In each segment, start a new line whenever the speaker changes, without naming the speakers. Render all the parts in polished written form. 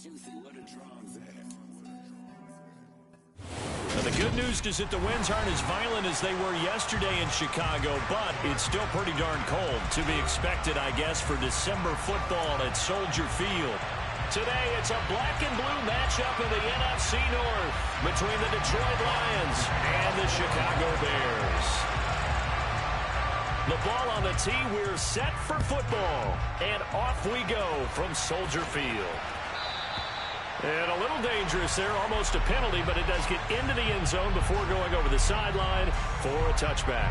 And the good news is that the winds aren't as violent as they were yesterday in Chicago, but it's still pretty darn cold. To be expected, I guess, for December football at Soldier Field. Today, it's a black and blue matchup in the NFC North between the Detroit Lions and the Chicago Bears. The ball on the tee, we're set for football. And off we go from Soldier Field. And a little dangerous there, almost a penalty, but it does get into the end zone before going over the sideline for a touchback.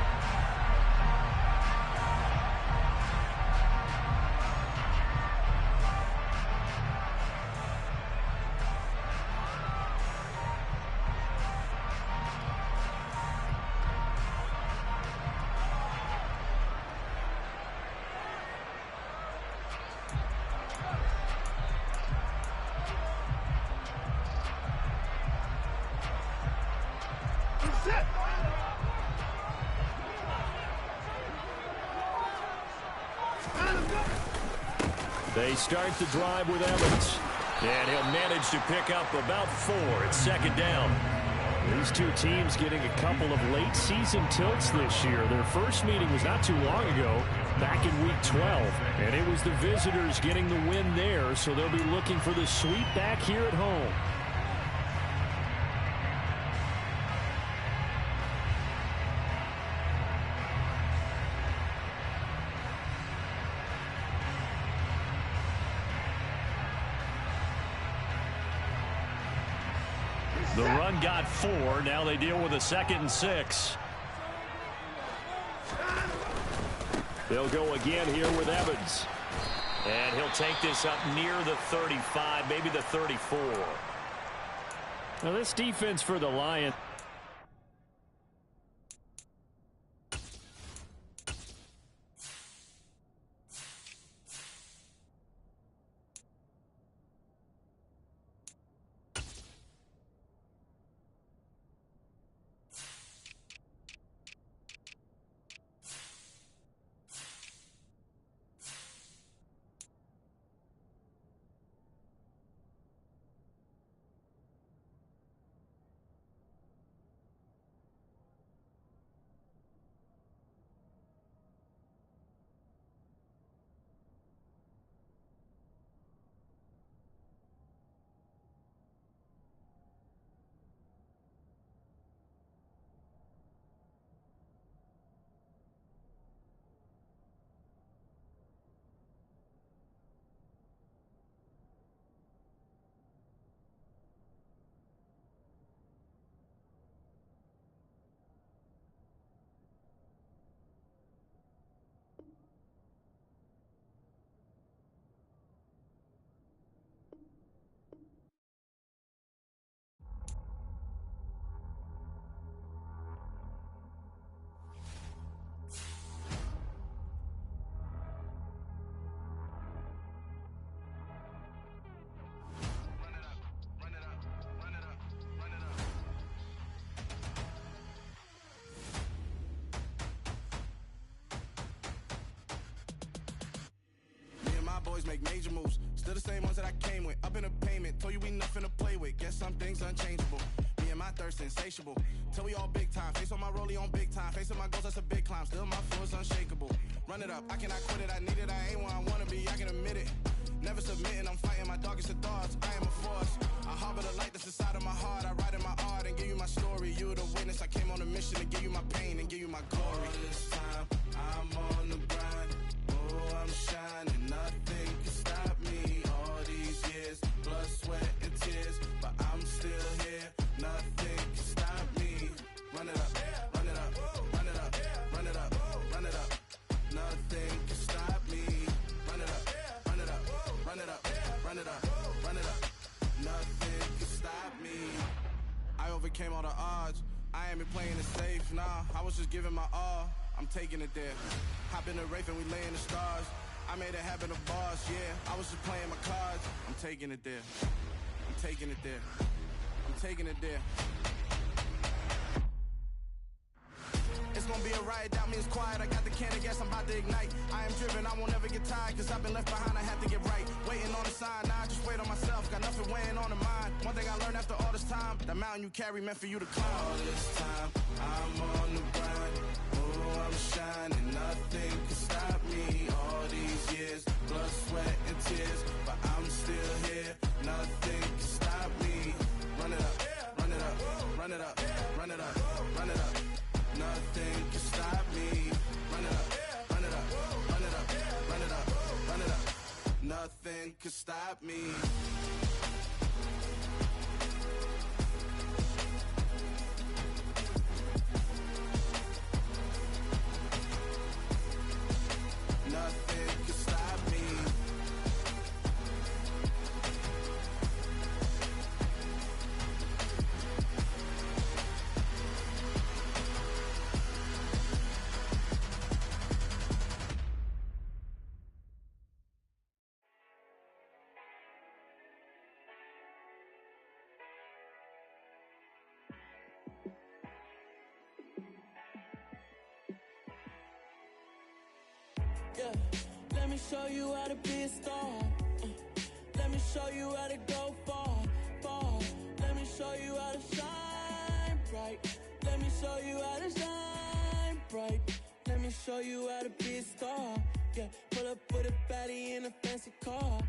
They start the drive with Evans. And he'll manage to pick up about 4 at second down. These two teams getting a couple of late season tilts this year. Their first meeting was not too long ago, back in week 12. And it was the visitors getting the win there, so they'll be looking for the sweep back here at home. The run got 4. Now they deal with a 2nd and 6. They'll go again here with Evans. And he'll take this up near the 35, maybe the 34. Now this defense for the Lions.
Boys make major moves, still the same ones that I came with. Up in the payment, told you we nothing to play with. Guess some things unchangeable. Me and my thirst insatiable. Till we all big time. Face on my rollie on big time. Facing my goals, that's a big climb. Still my flow is unshakable. Run it up, I cannot quit it. I need it, I ain't where I wanna be. I can admit it. Never submitting, I'm fighting my darkest of thoughts. I am a force. I harbor the light that's inside of my heart. I write in my art and give you my story. You the witness. I came on a mission to give you my pain and give you my glory. All this time, I'm on the grind. Oh, I'm shining. Nothing can stop me. All these years, blood, sweat, and tears. But I'm still here. Nothing can stop me. Run it up, run it up, run it up, run it up, run it up. Nothing can stop me. Run it up, run it up, run it up, run it up, run it up. Nothing can stop me. I overcame all the odds. I ain't been playing it safe, nah. I was just giving my all. I'm taking it there. Hop in the Wraith and we lay in the stars. I made it happen, the boss, yeah. I was just playing my cards. I'm taking it there. I'm taking it there. I'm taking it there. It's gonna be a riot, doubt me it's quiet. I got the can of gas, I'm about to ignite. I am driven, I won't ever get tired, cause I've been left behind, I have to get right. Waiting on the sign, now I just wait on myself, got nothing weighing on the mind. One thing I learned after all this time, the mountain you carry meant for you to climb. All this time, I'm on the grind, oh, I'm shining, nothing can stop me. All these years, blood, sweat, and tears, but I'm still here, nothing can stop me. Run it up, run it up, run it up, run it up, run it up. Nothing can stop me. Run it up, run it up, run it up, run it up, run it up. Nothing can stop me. Nothing can stop me.
Yeah, let me show you how to be a star. Let me show you how to go far, far. Let me show you how to shine bright. Let me show you how to shine bright. Let me show you how to be a star. Yeah, pull up with a baddie in a fancy car.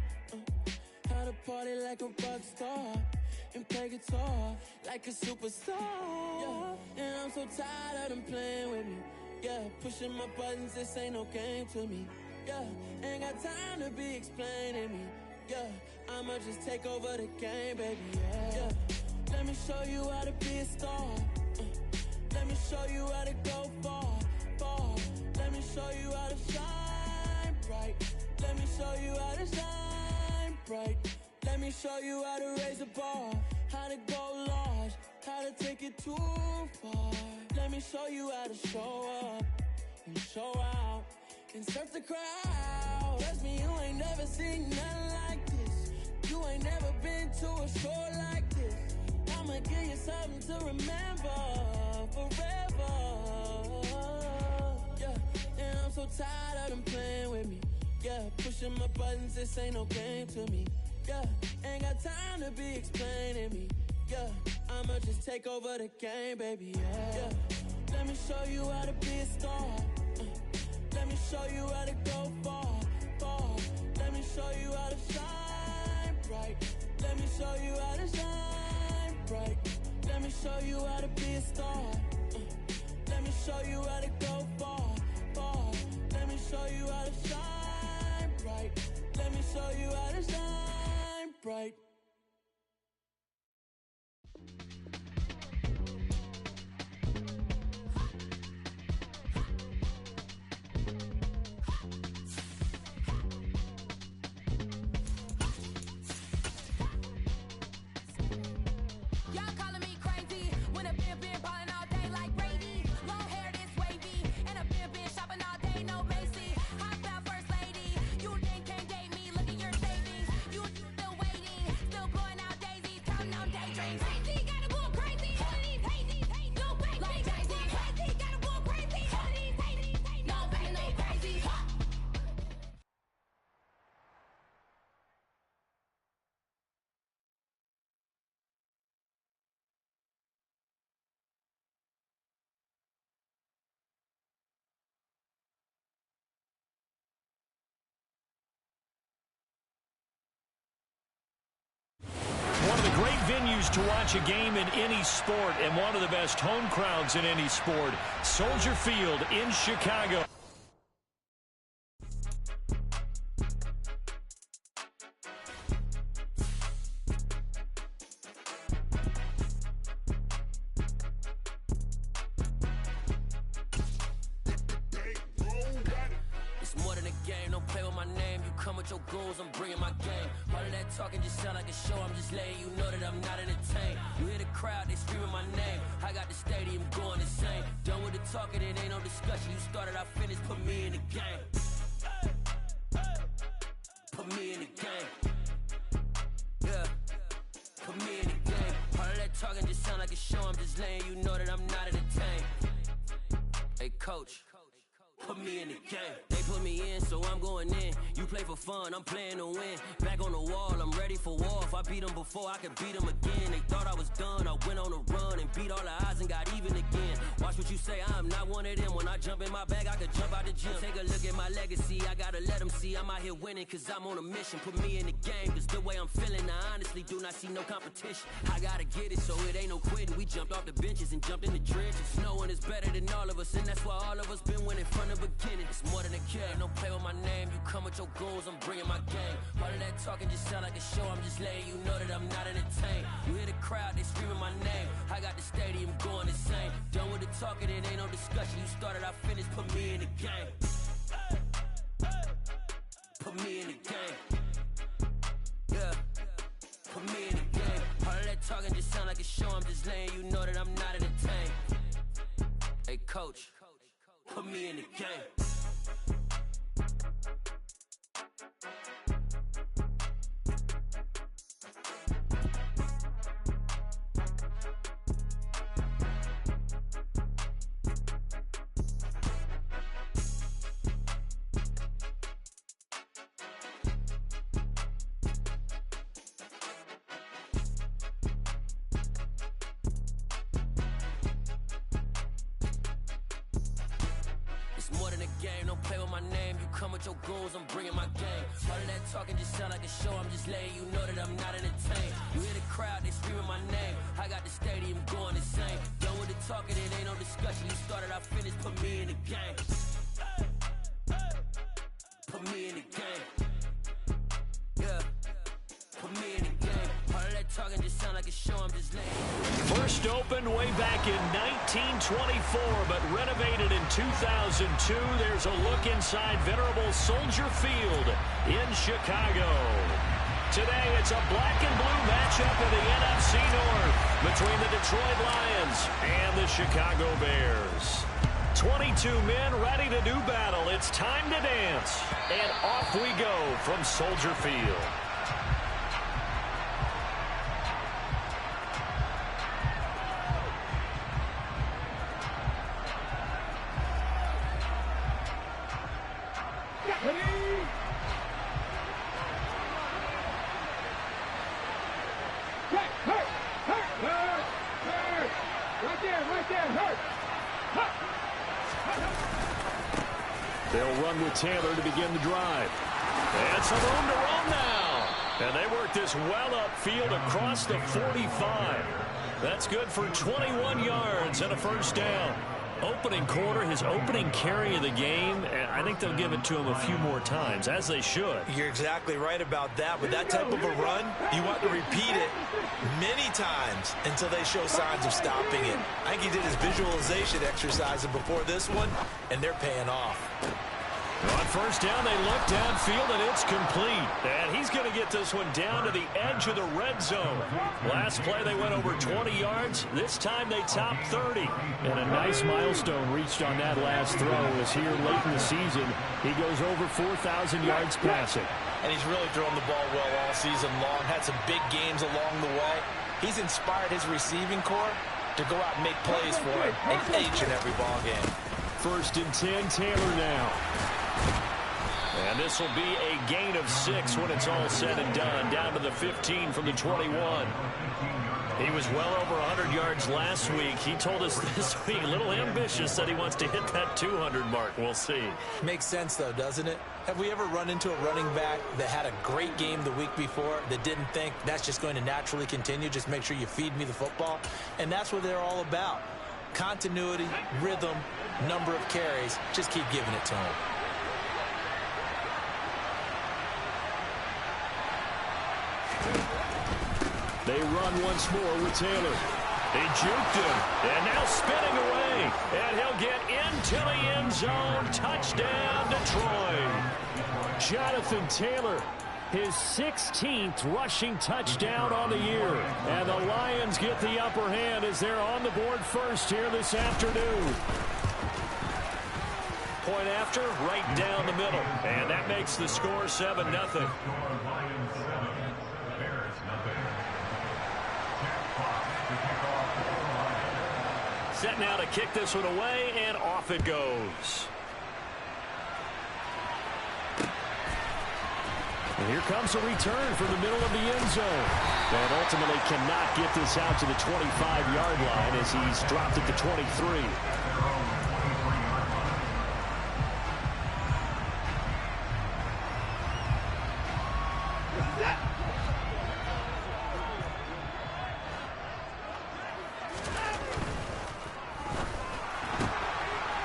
How to party like a rock star and play guitar like a superstar. Yeah, and I'm so tired of them playing with me. Yeah, pushing my buttons, this ain't no game to me. Yeah, ain't got time to be explaining me. Yeah, I'ma just take over the game, baby. Yeah, let me show you how to be a star. Let me show you how to go far, far. Let me show you how to shine bright. Let me show you how to shine bright. Let me show you how to raise a bar, how to go large, how to take it too far. Let me show you how to show up and show out and surf the crowd. Trust me, you ain't never seen nothing like this. You ain't never been to a show like this. I'ma give you something to remember forever. Yeah, and I'm so tired of them playing with me. Yeah, pushing my buttons, this ain't no game to me. Yeah, ain't got time to be explaining me. Yeah, I'ma just take over the game, baby. Yeah, let me show you how to be a star. Let me show you how to go far, far. Let me show you how to shine bright. Let me show you how to shine bright. Let me show you how to be a star. Let me show you how to go far, far. Let me show you how to shine bright. Let me show you how to shine bright.
One of the great venues to watch a game in any sport and one of the best home crowds in any sport, Soldier Field in Chicago.
Your goals, I'm bringing my game. All of that talking just sound like a show. I'm just letting you know that I'm not entertained. You hear the crowd, they screaming my name. I got the stadium going insane. Done with the talking, it ain't no discussion. You started, I finished, put me in the game. Put me in the game. Yeah, put me in the game. All of that talking just sound like a show. I'm just letting you know that I'm not entertained. Hey, coach,
put me in the game. They put me in, so I'm going in. You play for fun, I'm playing to win. Back on the wall, I'm ready for war. If I beat them before, I could beat them again. They thought I was done, I went on a run and beat all the odds and got even again. Watch what you say, I'm not one of them. When I jump in my bag, I could jump out the gym. Take a look at my legacy, I gotta let them see I'm out here winning, cause I'm on a mission. Put me in the game, cause the way I'm feeling, I honestly do not see no competition. I gotta get it, so it ain't no quitting. We jumped off the benches and jumped in the trenches. No one is better than all of us, and that's why all of us been winning from the beginning. It's more than a game, don't play with my name. You come with your goals, I'm bringing my game. All of that talking just sound like a show, I'm just letting you know that I'm not entertained. You hear the crowd, they screaming my name. I got the stadium going insane. Done with the talking, it ain't no discussion. You started, I finished, put me in the game. Put me in the game. Yeah, put me in the game. All of that talking just sound like a show, I'm just letting you know that I'm not entertained. Hey coach, put me in the game. More than a game, don't play with my name. You come with your goons, I'm bringing my game. All of that talking just sound like a show, I'm just letting you know that I'm not entertained. You hear the crowd, they screaming my name. I got the stadium going insane. Done with the talking, it ain't no discussion. You started, I finished, put me in the game. Put me in the game. Yeah, put me in the game. All of that talking just sound like a show, I'm just letting you know.
First opened way back in 1924, but renovated in 2002. There's a look inside venerable Soldier Field in Chicago. Today, it's a black and blue matchup in the NFC North between the Detroit Lions and the Chicago Bears. 22 men ready to do battle. It's time to dance. And off we go from Soldier Field. They'll run with Taylor to begin the drive. And some room to run now. And they work this well upfield across the 45. That's good for 21 yards and a first down. Opening quarter, his opening carry of the game, and I think they'll give it to him a few more times, as they should.
You're exactly right about that. With that type of a run, you want to repeat it many times until they show signs of stopping it. I think he did his visualization exercise before this one, and they're paying off.
On first down, they look downfield, and it's complete. And he's going to get this one down to the edge of the red zone. Last play, they went over 20 yards. This time, they topped 30. And a nice milestone reached on that last throw as here late in the season, he goes over 4,000 yards passing.
And he's really thrown the ball well all season long. Had some big games along the way. He's inspired his receiving corps to go out and make plays for him in each and every ball game.
First and 10, Taylor now. And this will be a gain of 6 when it's all said and done, down to the 15 from the 21. He was well over 100 yards last week. He told us this week, a little ambitious, that he wants to hit that 200 mark. We'll see.
Makes sense, though, doesn't it? Have we ever run into a running back that had a great game the week before that didn't think that's just going to naturally continue? Just make sure you feed me the football. And that's what they're all about. Continuity, rhythm, number of carries. Just keep giving it to him.
They run once more with Taylor. They juked him, and now spinning away. And he'll get into the end zone. Touchdown, Detroit. Jonathan Taylor, his 16th rushing touchdown on the year. And the Lions get the upper hand as they're on the board first here this afternoon. Point after, right down the middle. And that makes the score 7-0. Set now to kick this one away, and off it goes. Here comes a return from the middle of the end zone. And ultimately cannot get this out to the 25-yard line as he's dropped at the 23.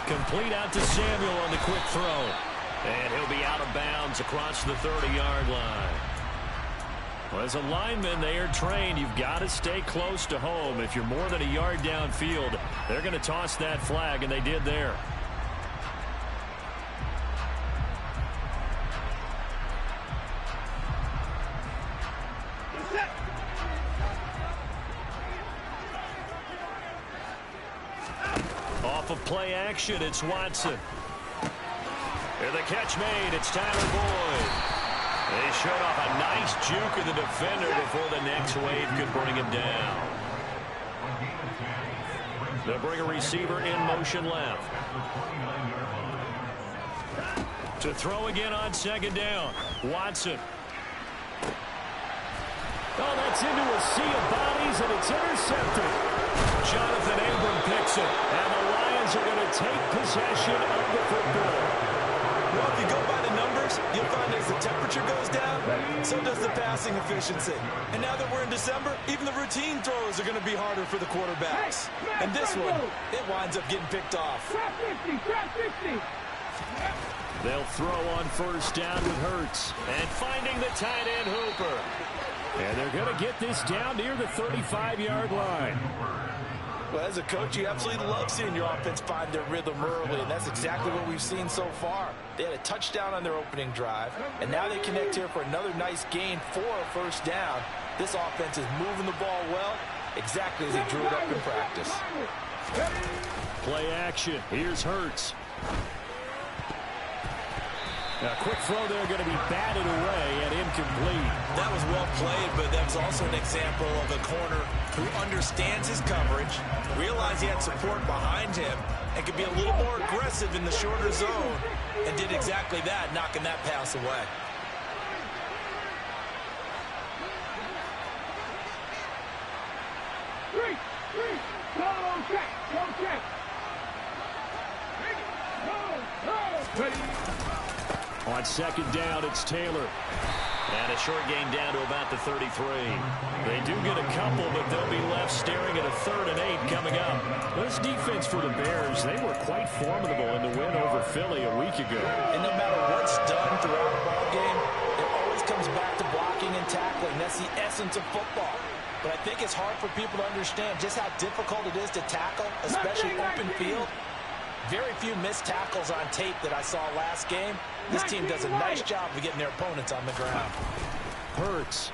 Complete out to Samuel on the quick throw. And he'll be out of bounds across the 30-yard line. Well, as a lineman, they are trained. You've got to stay close to home. If you're more than a yard downfield, they're going to toss that flag, and they did there. Off of play action, it's Watson. And the catch made, it's Tyler Boyd. They showed off a nice juke of the defender before the next wave could bring him down. They'll bring a receiver in motion left. To throw again on second down, Watson. Oh, that's into a sea of bodies, and it's intercepted. Jonathan Abram picks it, and the Lions are going to take possession of the football.
Well, if you go by the numbers, you'll find as the temperature goes down, so does the passing efficiency. And now that we're in December, even the routine throws are going to be harder for the quarterbacks. And this one, it winds up getting picked off.
They'll throw on first down with Hurts. And finding the tight end Hooper. And they're going to get this down near the 35-yard line.
Well, as a coach, you absolutely love seeing your offense find their rhythm early, and that's exactly what we've seen so far. They had a touchdown on their opening drive, and now they connect here for another nice gain for a first down. This offense is moving the ball well, exactly as they drew it up in practice.
Play action. Here's Hurts. A quick throw there going to be batted away and incomplete.
That was well played, but that's also an example of a corner who understands his coverage, realized he had support behind him, and could be a little more aggressive in the shorter zone, and did exactly that, knocking that pass away.
On second down, it's Taylor. And a short gain down to about the 33. They do get a couple, but they'll be left staring at a 3rd and 8 coming up. This defense for the Bears, they were quite formidable in the win over Philly a week ago.
And no matter what's done throughout a ball game, it always comes back to blocking and tackling. That's the essence of football. But I think it's hard for people to understand just how difficult it is to tackle, especially open field. Very few missed tackles on tape that I saw last game. This team does a nice job of getting their opponents on the ground.
Hurts.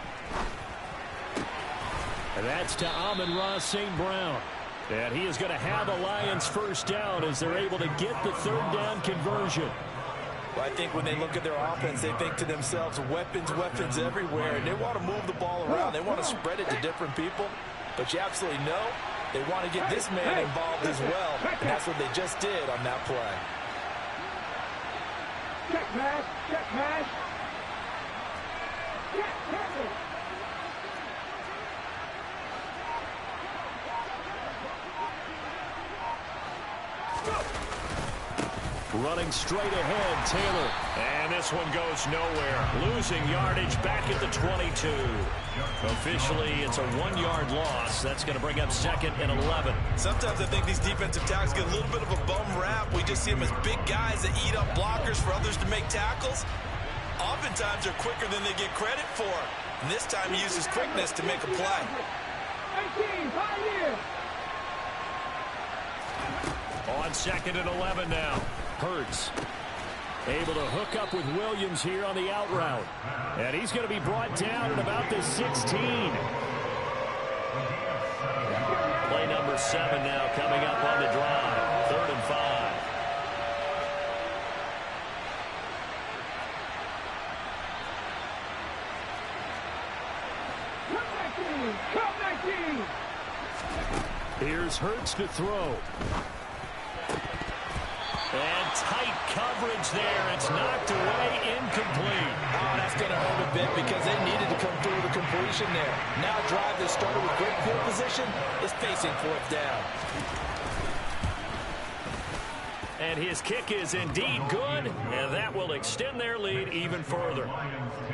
And that's to Amon-Ra St. Brown. And he is going to have a Lions first down as they're able to get the 3rd down conversion.
Well, I think when they look at their offense, they think to themselves, weapons, weapons everywhere. And they want to move the ball around. They want to spread it to different people. But you absolutely know they want to get this man involved as well. And that's what they just did on that play.
Check pass, check pass. Check pass.
Running straight ahead, Taylor. And this one goes nowhere. Losing yardage back at the 22. Officially, it's a 1-yard loss. That's going to bring up 2nd and 11.
Sometimes I think these defensive tackles get a little bit of a bum rap. We just see them as big guys that eat up blockers for others to make tackles. Oftentimes, they're quicker than they get credit for. And this time, he uses quickness to make a play.
18, 5 years.
On 2nd and 11 now. Hurts able to hook up with Williams here on the out route. And he's going to be brought down at about the 16. Play number 7 now coming up on the drive. 3rd and 5.
Come 19.
Here's Hurts to throw. And tight coverage there. It's knocked away, incomplete.
Oh, that's going to hurt a bit because they needed to come through the completion there. Now a drive that started with great field position is facing fourth down.
And his kick is indeed good, and that will extend their lead even further.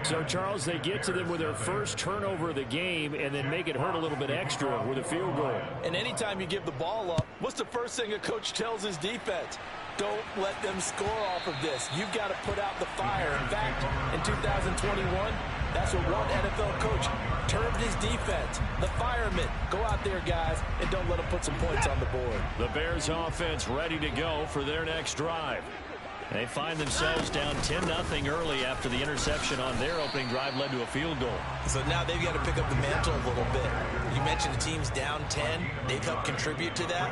So, Charles, they get to them with their first turnover of the game and then make it hurt a little bit extra with a field goal.
And anytime you give the ball up, what's the first thing a coach tells his defense? Don't let them score off of this. You've got to put out the fire. In fact, in 2021, that's what one NFL coach termed his defense. The firemen. Go out there, guys, and don't let them put some points on the board.
The Bears offense ready to go for their next drive. They find themselves down 10-0 early after the interception on their opening drive led to a field goal.
So now they've got to pick up the mantle a little bit. You mentioned the team's down 10. They've helped contribute to that.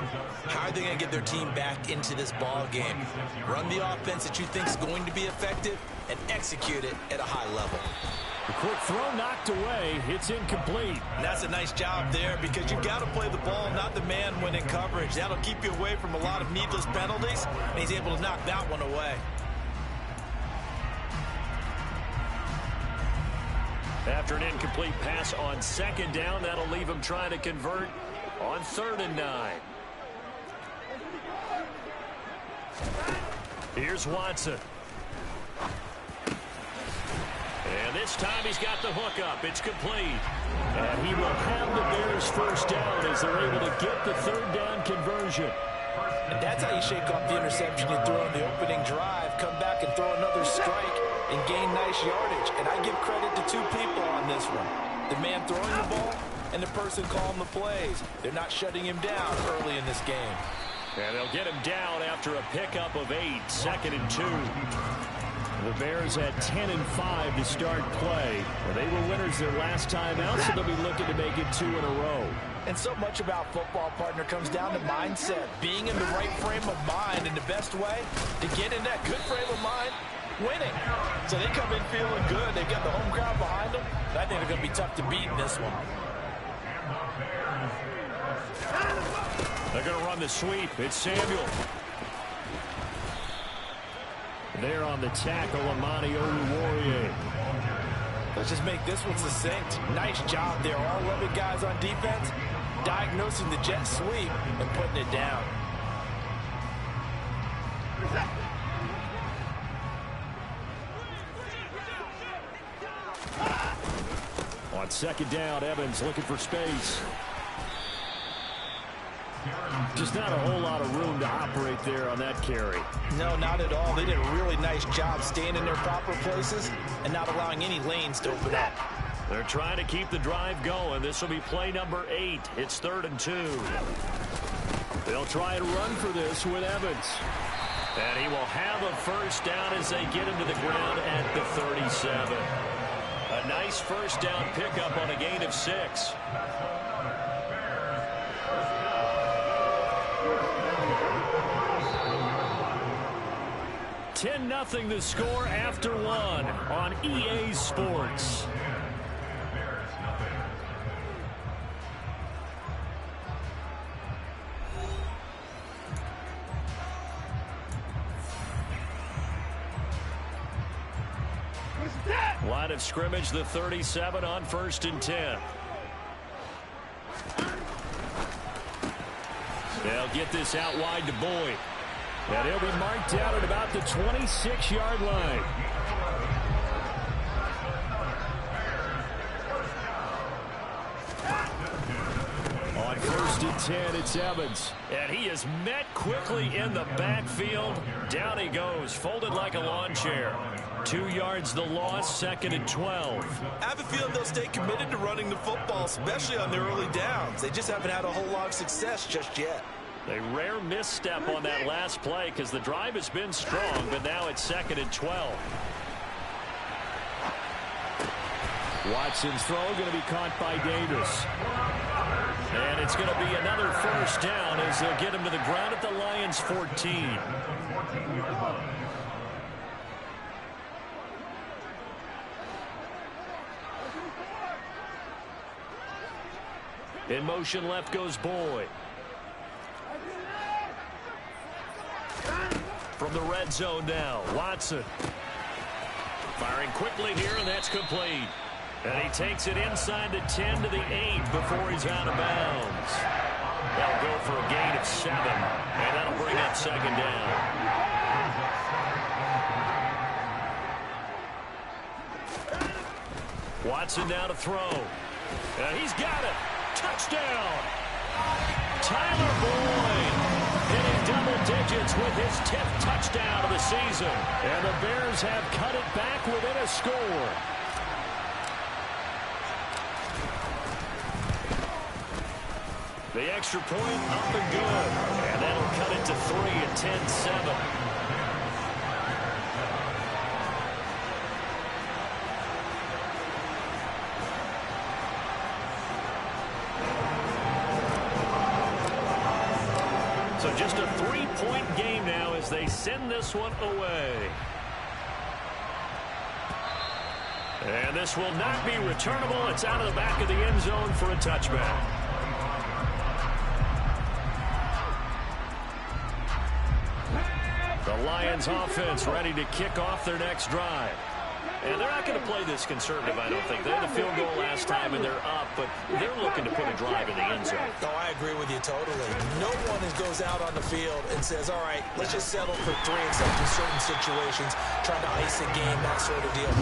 How are they going to get their team back into this ball game? Run the offense that you think is going to be effective and execute it at a high level.
The quick throw knocked away. It's incomplete.
And that's a nice job there because you've got to play the ball, not the man when in coverage. That'll keep you away from a lot of needless penalties, and he's able to knock that one away.
After an incomplete pass on second down, that'll leave him trying to convert on 3rd and 9. Here's Watson. And this time he's got the hook up. It's complete. And he will have the Bears first down as they're able to get the 3rd down conversion.
And that's how you shake off the interception you throw on the opening drive. Come back and throw another strike and gain nice yardage. And I give credit to two people on this one. The man throwing the ball and the person calling the plays. They're not shutting him down early in this game.
And they'll get him down after a pickup of 8, 2nd and 2. The Bears had 10-5 to start play. Well, they were winners their last time out, so they'll be looking to make it 2 in a row.
And so much about football, partner, comes down to mindset. Being in the right frame of mind, and the best way to get in that good frame of mind, winning. So they come in feeling good. They've got the home crowd behind them. But I think they're going to be tough to beat in this one.
They're going to run the sweep. It's Samuel. There on the tackle, Amani Oruwariye.
Let's just make this one succinct. Nice job there. All 11 guys on defense diagnosing the jet sweep and putting it down.
On 2nd down, Evans looking for space. Just not a whole lot of room to operate there on that carry.
No, not at all. They did a really nice job staying in their proper places and not allowing any lanes to open up.
They're trying to keep the drive going. This will be play number 8. It's 3rd and 2. They'll try and run for this with Evans. And he will have a first down as they get him to the ground at the 37. A nice first down pickup on a gain of 6. $10-0 the score after 1 on EA Sports. Line of scrimmage, the 37 on 1st and 10. They'll get this out wide to Boyd. And he'll be marked down at about the 26-yard line. On 1st and 10, it's Evans. And he is met quickly in the backfield. Down he goes, folded like a lawn chair. 2 yards the loss, 2nd and 12.
I have a feeling they'll stay committed to running the football, especially on their early downs. They just haven't had a whole lot of success just yet.
A rare misstep on that last play because the drive has been strong, but now it's 2nd and 12. Watson's throw going to be caught by Davis. And it's going to be another first down as they'll get him to the ground at the Lions' 14. In motion left goes Boyd. From the red zone now, Watson. Firing quickly here, and that's complete. And he takes it inside the 10 to the 8 before he's out of bounds. They'll go for a gain of 7, and that'll bring up second down. Watson now to throw. And he's got it. Touchdown. Tyler Boyd hitting double digits with his 10th touchdown of the season. And the Bears have cut it back within a score. The extra point up and good. And that'll cut it to 3 at 10-7. So just a 3-point game now as they send this one away. And this will not be returnable. It's out of the back of the end zone for a touchback. The Lions offense ready to kick off their next drive. And they're not going to play this conservative, I don't think. They had a field goal last time, and they're up, but they're looking to put a drive in the end zone.
Oh, I agree with you totally. No one goes out on the field and says, all right, let's just settle for 3 except in certain situations, trying to ice a game, that sort of deal.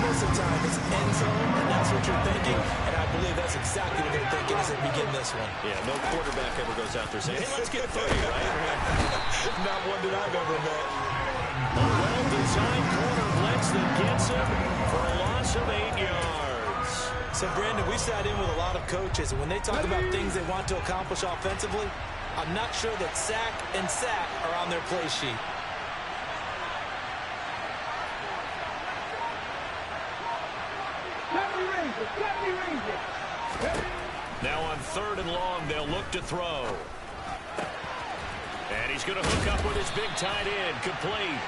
Most of the time, it's end zone, and that's what you're thinking, and I believe that's exactly what they're thinking as they begin this one.
Yeah, no quarterback ever goes out there saying, hey, let's get 30, right?
Not one that I've ever met.
A well-designed corner blitz that gets him for a loss of 8 yards.
So, Brandon, we sat in with a lot of coaches, and when they talk about things they want to accomplish offensively, I'm not sure that sack and sack are on their play sheet.
Now on 3rd and long, they'll look to throw. And he's going to hook up with his big tight end, complete.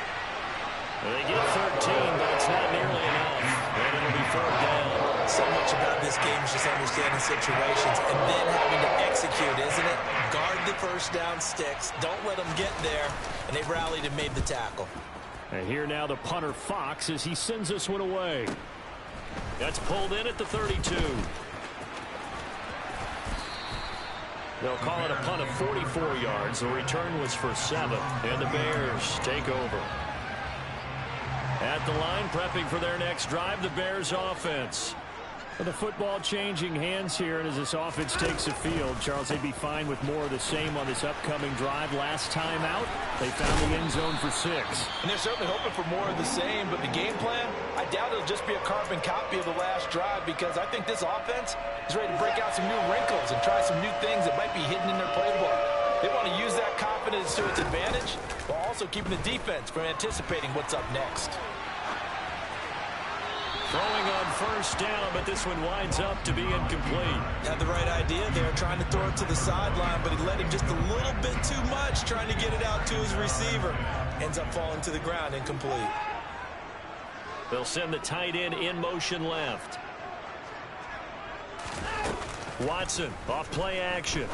They get 13, but it's not nearly enough. And it'll be 3rd down.
So much about this game is just understanding situations and then having to execute, isn't it? Guard the first down sticks. Don't let them get there. And they rallied and made the tackle.
And here now the punter Fox as he sends this one away. That's pulled in at the 32. They'll call it a punt of 44 yards. The return was for 7. And the Bears take over. At the line, prepping for their next drive, the Bears offense. The football changing hands here, and as this offense takes the field, Charles, they'd be fine with more of the same on this upcoming drive. Last time out, they found the end zone for 6.
And they're certainly hoping for more of the same, but the game plan, I doubt it'll just be a carbon copy of the last drive, because I think this offense is ready to break out some new wrinkles and try some new things that might be hidden in their playbook. They want to use that confidence to its advantage, while also keeping the defense from anticipating what's up next.
Throwing on 1st down, but this one winds up to be incomplete.
Had the right idea there, trying to throw it to the sideline, but he let him just a little bit too much, trying to get it out to his receiver. Ends up falling to the ground, incomplete.
They'll send the tight end in motion left. Watson, off play action.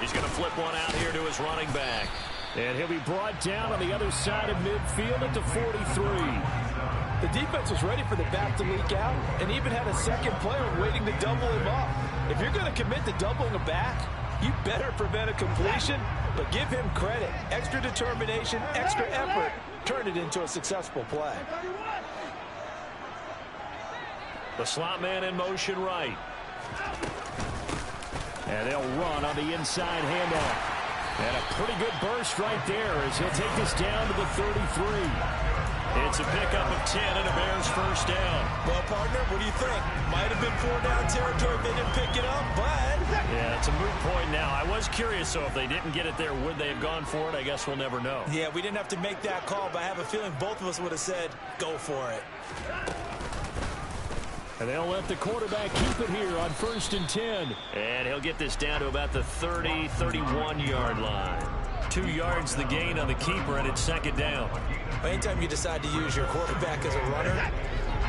He's going to flip one out here to his running back. And he'll be brought down on the other side of midfield at the 43.
The defense was ready for the back to leak out and even had a second player waiting to double him up. If you're going to commit to doubling a back, you better prevent a completion, but give him credit. Extra determination, extra effort, turn it into a successful play.
The slot man in motion right. And they'll run on the inside handoff. And a pretty good burst right there as he'll take this down to the 33. It's a pickup of 10 and a Bears 1st down.
Well, partner, what do you think? Might have been 4-down territory if they didn't pick it up, but...
Yeah, it's a moot point now. I was curious, so if they didn't get it there, would they have gone for it? I guess we'll never know.
Yeah, we didn't have to make that call, but I have a feeling both of us would have said, go for it.
And they'll let the quarterback keep it here on 1st and 10. And he'll get this down to about the 30, 31-yard line. 2 yards the gain on the keeper, and it's 2nd down.
Anytime you decide to use your quarterback as a runner,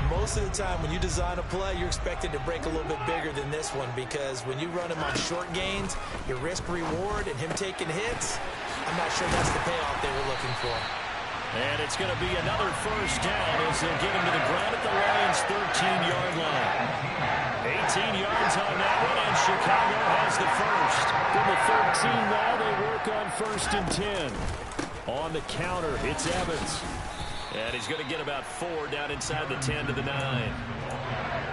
most of the time when you design a play, you're expected to break a little bit bigger than this one, because when you run him on short gains, your risk-reward and him taking hits, I'm not sure that's the payoff they were looking for.
And it's going to be another first down as they'll get him to the ground at the Lions' 13-yard line. 18 yards on that one, and Chicago has the first. From the 13 now, they work on 1st and 10. On the counter, it's Evans. And he's going to get about 4 down inside the 10 to the 9.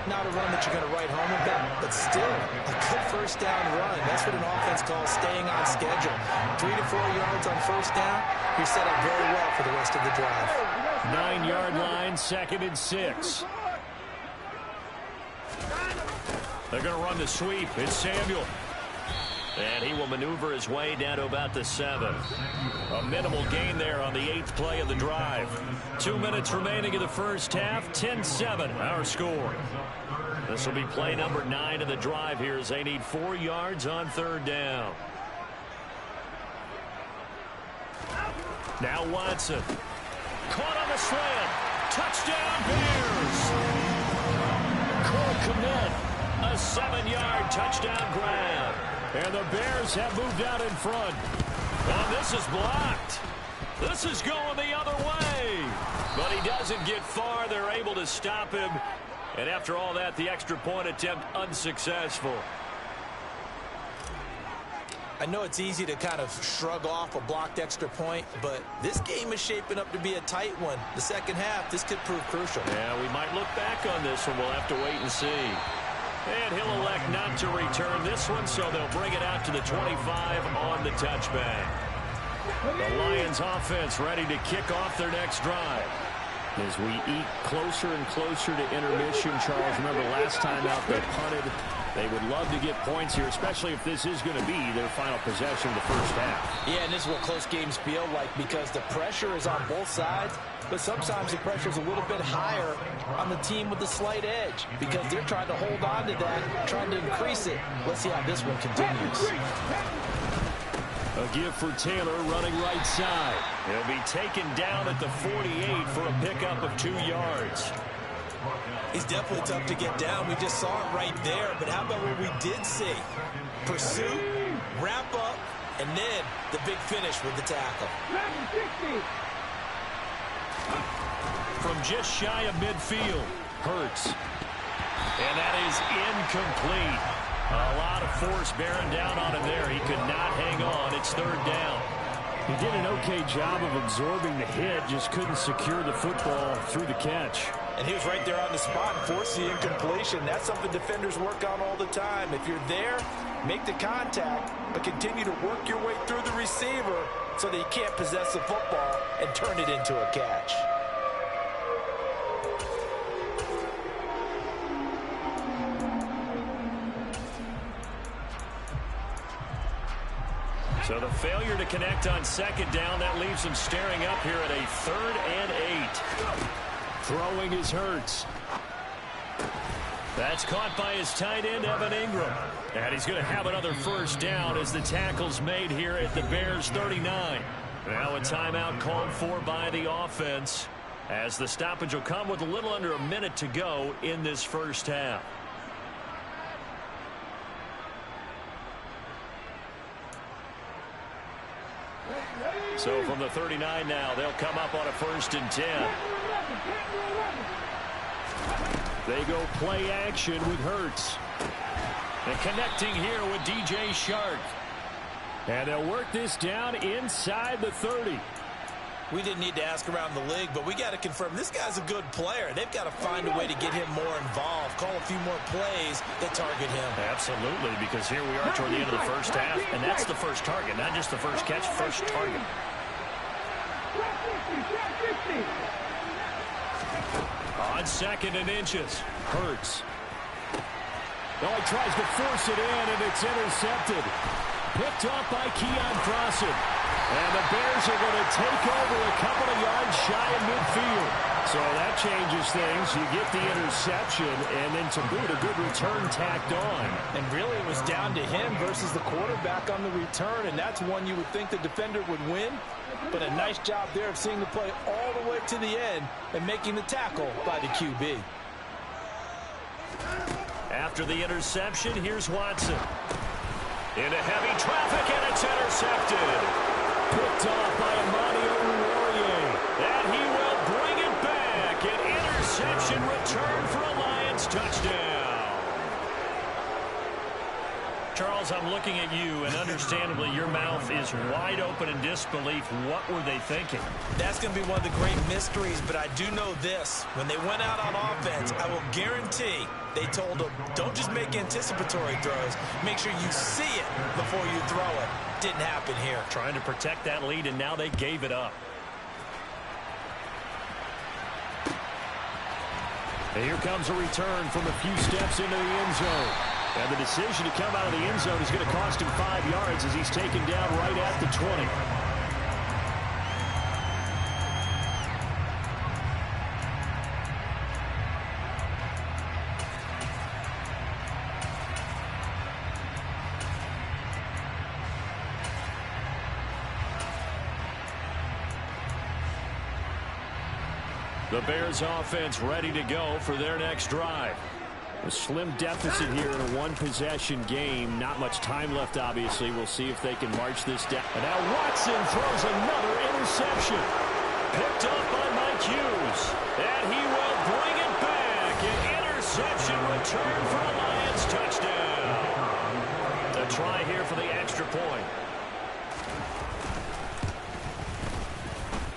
Not a run that you're going to write home about, but still a good first down run. That's what an offense calls staying on schedule. 3 to 4 yards on first down, you're set up very well for the rest of the drive.
9-yard line, 2nd and 6. They're going to run the sweep. It's Samuel. And he will maneuver his way down to about the 7. A minimal gain there on the 8th play of the drive. 2 minutes remaining in the first half. 10-7, our score. This will be play number 9 of the drive here as they need 4 yards on 3rd down. Now Watson. Caught on the slant. Touchdown, Bears. Cole Kmet. A 7-yard touchdown grab. And the Bears have moved out in front. And this is blocked. This is going the other way. But he doesn't get far. They're able to stop him. And after all that, the extra point attempt unsuccessful.
I know it's easy to kind of shrug off a blocked extra point, but this game is shaping up to be a tight one. The second half, this could prove crucial.
Yeah, we might look back on this one. We'll have to wait and see. And he'll elect not to return this one, so they'll bring it out to the 25 on the touchback. The Lions offense ready to kick off their next drive. As we eat closer and closer to intermission, Charles, remember last time out they punted. They would love to get points here, especially if this is going to be their final possession of the first half.
Yeah, and this is what close games feel like because the pressure is on both sides, but sometimes the pressure is a little bit higher on the team with the slight edge because they're trying to hold on to that, trying to increase it. Let's see how this one continues.
A give for Taylor running right side. He'll be taken down at the 48 for a pickup of 2 yards.
He's definitely tough to get down. We just saw it right there. But how about what we did see? Pursuit, wrap up, and then the big finish with the tackle.
From just shy of midfield, Hurts. And that is incomplete. A lot of force bearing down on him there. He could not hang on. It's 3rd down. He did an okay job of absorbing the hit, just couldn't secure the football through the catch.
And he was right there on the spot and forced the incompletion. That's something defenders work on all the time. If you're there, make the contact, but continue to work your way through the receiver so that he can't possess the football and turn it into a catch.
So the failure to connect on 2nd down, that leaves him staring up here at a 3rd and 8. Throwing is Hurts. That's caught by his tight end, Evan Ingram. And he's going to have another first down as the tackle's made here at the Bears' 39. Now a timeout called for by the offense as the stoppage will come with a little under a minute to go in this first half. So from the 39 now, they'll come up on a 1st and 10. They go play action with Hurts. And connecting here with DJ Chark. And they'll work this down inside the 30.
We didn't need to ask around the league, but we got to confirm this guy's a good player. They've got to find a way to get him more involved, call a few more plays that target him.
Absolutely, because here we are toward the end of the first half, and that's the first target, not just the first catch, first target. On 2nd and inches, Hurts. Oh, he tries to force it in, and it's intercepted. Picked off by Keon Crossen. And the Bears are going to take over a couple of yards shy of midfield. So that changes things. You get the interception, and then to boot, a good return tacked on.
And really it was down to him versus the quarterback on the return, and that's one you would think the defender would win. But a nice job there of seeing the play all the way to the end and making the tackle by the QB.
After the interception, here's Watson. Into heavy traffic, and it's intercepted. Picked off by Amani Oruwariye. Charles, I'm looking at you, and understandably, your mouth is wide open in disbelief. What were they thinking?
That's going to be one of the great mysteries, but I do know this. When they went out on offense, I will guarantee they told them, don't just make anticipatory throws. Make sure you see it before you throw it. Didn't happen here.
Trying to protect that lead, and now they gave it up. And here comes a return from a few steps into the end zone. And the decision to come out of the end zone is going to cost him 5 yards as he's taken down right at the 20. The Bears offense ready to go for their next drive. A slim deficit here in a one-possession game. Not much time left, obviously. We'll see if they can march this down. And now Watson throws another interception. Picked up by Mike Hughes. And he will bring it back. An interception return for a Lions touchdown. A try here for the extra point.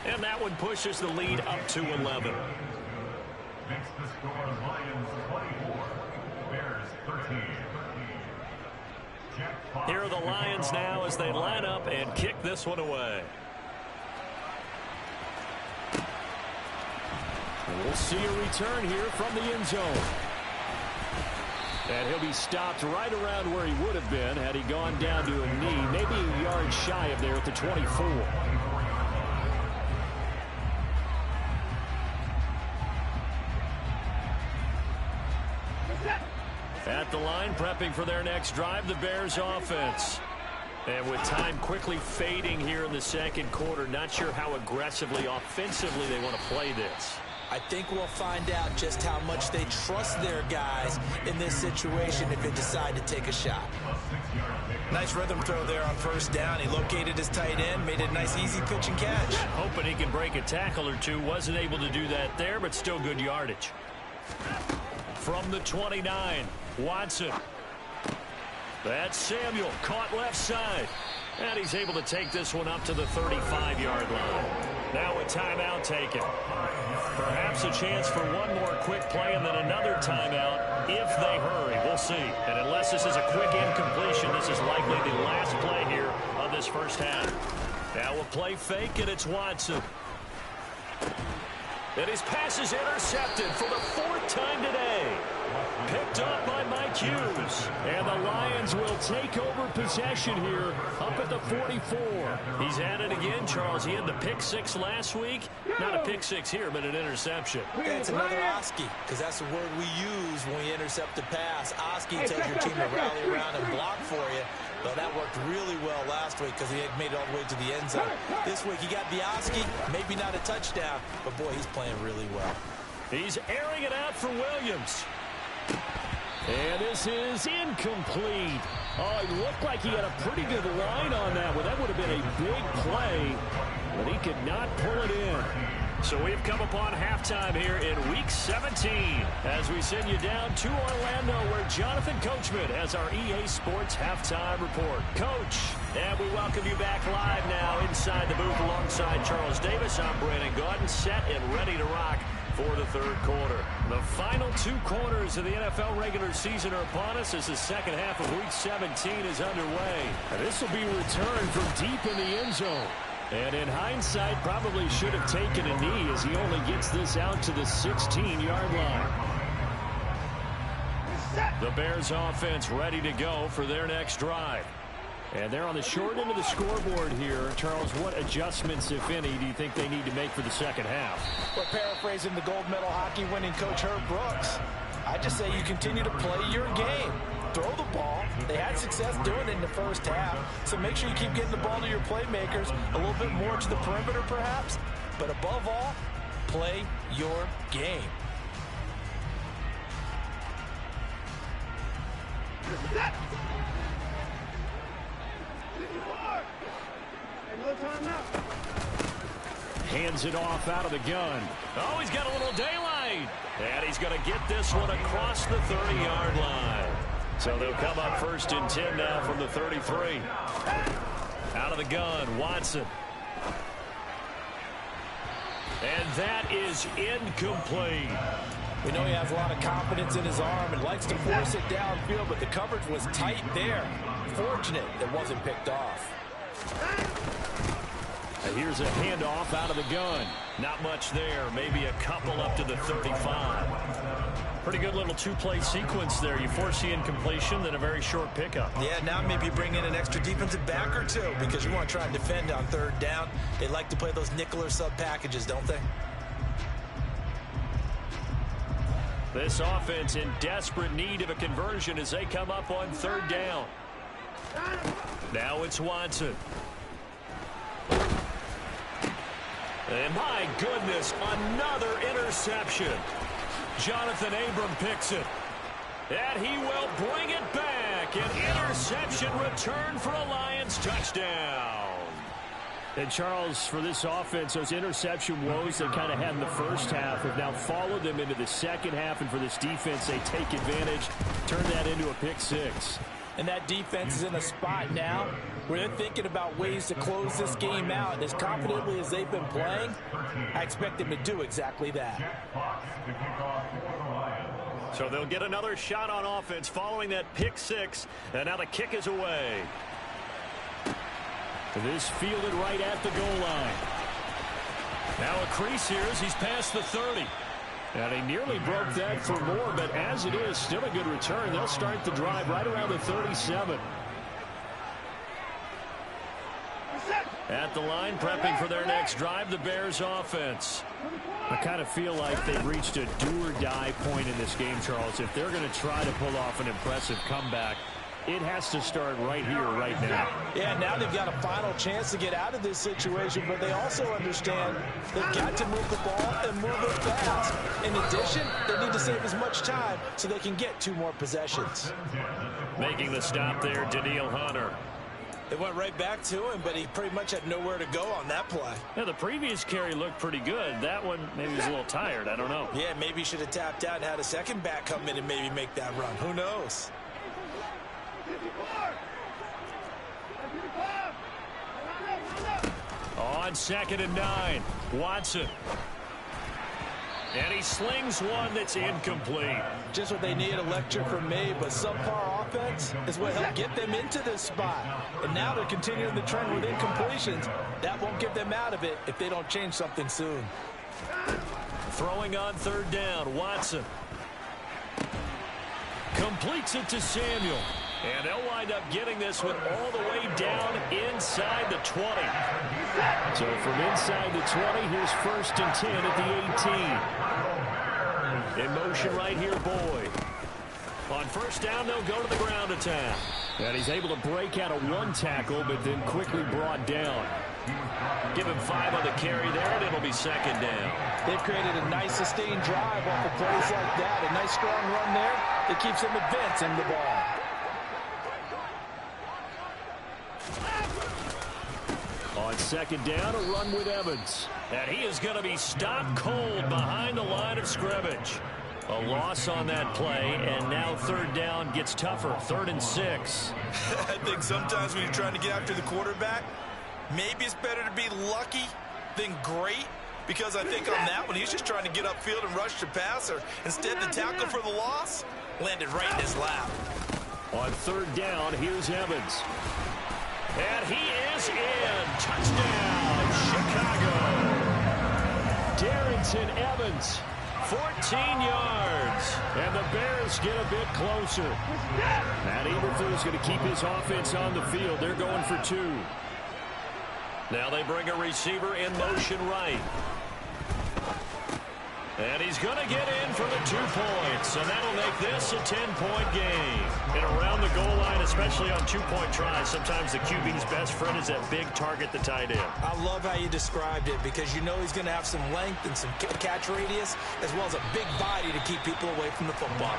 And that one pushes the lead up to 11.
Makes the score Lions 24, Bears 13.
Here are the Lions now as they line up and kick this one away. And we'll see a return here from the end zone. And he'll be stopped right around where he would have been had he gone down to a knee, maybe a yard shy of there at the 24. At the line, prepping for their next drive, the Bears offense. And with time quickly fading here in the second quarter, not sure how aggressively, offensively they want to play this.
I think we'll find out just how much they trust their guys in this situation if they decide to take a shot. Nice rhythm throw there on first down. He located his tight end, made it a nice easy pitch and catch.
Hoping he can break a tackle or two. Wasn't able to do that there, but still good yardage. From the 29, Watson. That's Samuel, caught left side. And he's able to take this one up to the 35-yard line. Now a timeout taken. Perhaps a chance for one more quick play and then another timeout if they hurry. We'll see. And unless this is a quick incompletion, this is likely the last play here of this first half. Now a play fake, and it's Watson. And his pass is intercepted for the 4th time today. Picked up by Mike Hughes. And the Lions will take over possession here up at the 44. He's at it again, Charles. He had the pick 6 last week. Not a pick 6 here, but an interception.
Yeah, it's another Oski, because that's the word we use when we intercept a pass. Oski tells your team to rally around and block for you. Well, that worked really well last week because he had made it all the way to the end zone. This week he got the Oski, maybe not a touchdown, but boy, he's playing really well.
He's airing it out for Williams. And this is incomplete. Oh, it looked like he had a pretty good line on that one. That would have been a big play, but he could not pull it in. So we've come upon halftime here in Week 17 as we send you down to Orlando where Jonathan Coachman has our EA Sports Halftime Report. Coach, and we welcome you back live now inside the booth alongside Charles Davis. I'm Brandon Gaudin, set and ready to rock for the third quarter. The final 2 quarters of the NFL regular season are upon us as the second half of Week 17 is underway. And this will be a return from deep in the end zone. And in hindsight, probably should have taken a knee as he only gets this out to the 16-yard line. The Bears offense ready to go for their next drive. And they're on the short end of the scoreboard here. Charles, what adjustments, if any, do you think they need to make for the second half?
Well, paraphrasing the gold medal hockey winning coach Herb Brooks, I just say you continue to play your game. Throw the ball. They had success doing it in the first half, so make sure you keep getting the ball to your playmakers, a little bit more to the perimeter perhaps, but above all, play your game.
Hands it off out of the gun. Oh, he's got a little daylight. And he's going to get this one across the 30-yard line. So they'll come up 1st and 10 now from the 33. Out of the gun, Watson. And that is incomplete.
We know he has a lot of confidence in his arm and likes to force it downfield, but the coverage was tight there. Fortunate it wasn't picked off.
Here's a handoff out of the gun. Not much there. Maybe a couple up to the 35. Pretty good little two-play sequence there. You force the incompletion, then a very short pickup.
Yeah, now maybe bring in an extra defensive back or two because you want to try and defend on 3rd down. They like to play those nickel or sub packages, don't they?
This offense in desperate need of a conversion as they come up on 3rd down. Now it's Watson. And my goodness, another interception. Jonathan Abram picks it. And he will bring it back. An interception return for a Lions touchdown. And Charles, for this offense, those interception woes they kind of had in the first half have now followed them into the second half. And for this defense, they take advantage, turn that into a pick 6.
And that defense is in a spot now where they're thinking about ways to close this game out. And as confidently as they've been playing, I expect them to do exactly that.
So they'll get another shot on offense following that pick 6. And now the kick is away. This fielded right at the goal line. Now a crease here as he's past the 30. And he nearly broke that for more, but as it is, still a good return. They'll start the drive right around the 37. At the line, prepping for their next drive, the Bears offense. I kind of feel like they've reached a do-or-die point in this game, Charles. If they're going to try to pull off an impressive comeback, it has to start right here, right now.
Yeah, now they've got a final chance to get out of this situation, but they also understand they've got to move the ball and move it fast. In addition, they need to save as much time so they can get 2 more possessions.
Making the stop there, Danielle Hunter.
It went right back to him, but he pretty much had nowhere to go on that play.
Yeah, the previous carry looked pretty good. That one, maybe he was a little tired. I don't know.
Yeah, maybe he should have tapped out and had a second back come in and maybe make that run. Who knows?
On 2nd and 9, Watson. And he slings one that's incomplete.
Just what they need, a lecture from me, but subpar offense is what helped get them into this spot. And now they're continuing the trend with incompletions. That won't get them out of it if they don't change something soon.
Throwing on 3rd down, Watson. Completes it to Samuel. And they'll wind up getting this one all the way down inside the 20. So from inside the 20, here's 1st and 10 at the 18. In motion right here, Boyd. On 1st down, they'll go to the ground attack. And he's able to break out of 1 tackle, but then quickly brought down. Give him 5 on the carry there, and it'll be 2nd down.
They've created a nice sustained drive off of plays like that. A nice strong run there that keeps them advancing the ball.
On 2nd down, a run with Evans. And he is going to be stopped cold behind the line of scrimmage. A loss on that play, and now 3rd down gets tougher. 3rd and 6.
I think sometimes when you're trying to get after the quarterback, maybe it's better to be lucky than great, because I think on that one, he's just trying to get upfield and rush the passer. Instead, the tackle for the loss landed right in his lap.
On 3rd down, here's Evans. And he is in. Touchdown, Chicago. Darrington Evans, 14 yards. And the Bears get a bit closer. Matt Eberflus is going to keep his offense on the field. They're going for 2. Now they bring a receiver in motion right. And he's going to get in for the 2 points. And that'll make this a 10-point game. And around the goal line, especially on 2-point tries, sometimes the QB's best friend is that big target, the tight end.
I love how you described it, because you know he's going to have some length and some catch radius, as well as a big body to keep people away from the football.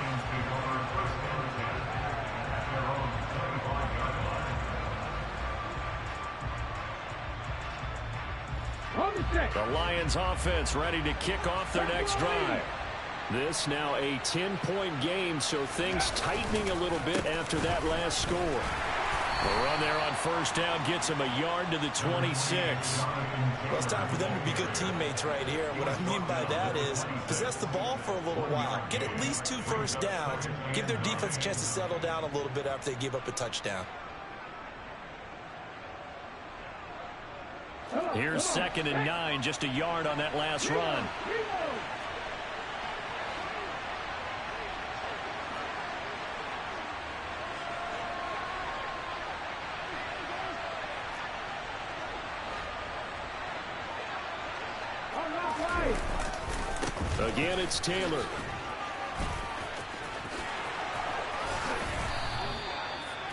The Lions offense ready to kick off their next drive. This now a 10-point game, so things tightening a little bit after that last score. The run there on first down gets him a yard to the 26.
Well, it's time for them to be good teammates right here. What I mean by that is possess the ball for a little while. Get at least 2 first downs. Give their defense a chance to settle down a little bit after they give up a touchdown.
Here's 2nd and 9, just a yard on that last run. Again, it's Taylor.